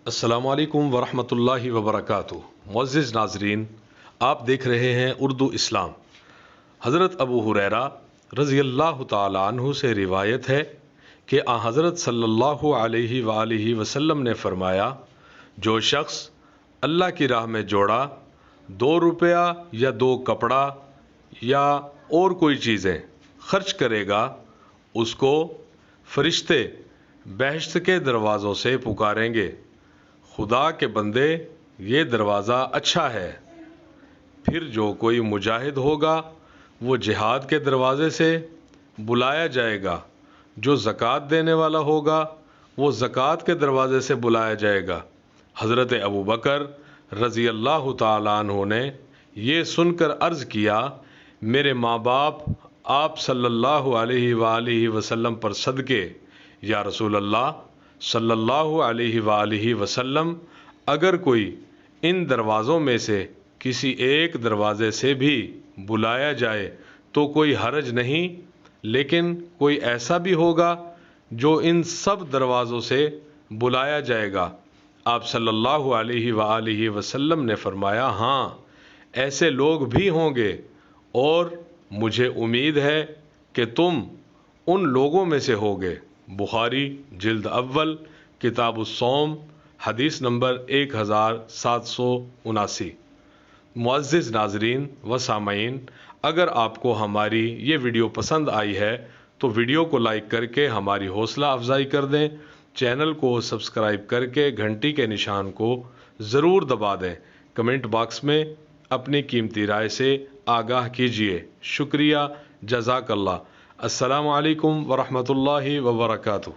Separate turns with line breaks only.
السلام علیکم ورحمۃ اللہ وبرکاتہ۔ معزز ناظرین، آپ دیکھ رہے ہیں اردو اسلام۔ حضرت ابو ہریرہ رضی اللہ تعالیٰ عنہ سے روایت ہے کہ حضرت صلی اللہ علیہ وآلہ وسلم نے فرمایا، جو شخص اللہ کی راہ میں جوڑا 2 روپیہ یا 2 کپڑا یا اور کوئی چیزیں خرچ کرے گا، اس کو فرشتے بہشت کے دروازوں سے پکاریں گے، خدا کے بندے یہ دروازہ اچھا ہے۔ پھر جو کوئی مجاہد ہوگا وہ جہاد کے دروازے سے بلایا جائے گا، جو زکوٰۃ دینے والا ہوگا وہ زکوٰۃ کے دروازے سے بلایا جائے گا۔ حضرت ابو بکر رضی اللہ تعالیٰ عنہ نے یہ سن کر عرض کیا، میرے ماں باپ آپ صلی اللہ علیہ وآلہ وسلم پر صدقے، یا رسول اللہ صلی اللہ علیہ وآلہ وسلم، اگر کوئی ان دروازوں میں سے کسی ایک دروازے سے بھی بلایا جائے تو کوئی حرج نہیں، لیکن کوئی ایسا بھی ہوگا جو ان سب دروازوں سے بلایا جائے گا۔ آپ صلی اللہ علیہ وآلہ وسلم نے فرمایا، ہاں ایسے لوگ بھی ہوں گے، اور مجھے امید ہے کہ تم ان لوگوں میں سے ہوگے۔ بخاری جلد اول کتاب الصوم حدیث نمبر 1779۔ معزز ناظرین و سامعین، اگر آپ کو ہماری یہ ویڈیو پسند آئی ہے تو ویڈیو کو لائک کر کے ہماری حوصلہ افزائی کر دیں، چینل کو سبسکرائب کر کے گھنٹی کے نشان کو ضرور دبا دیں، کمنٹ باکس میں اپنی قیمتی رائے سے آگاہ کیجیے۔ شکریہ، جزاک اللہ۔ السلام علیکم ورحمۃ اللہ وبرکاتہ۔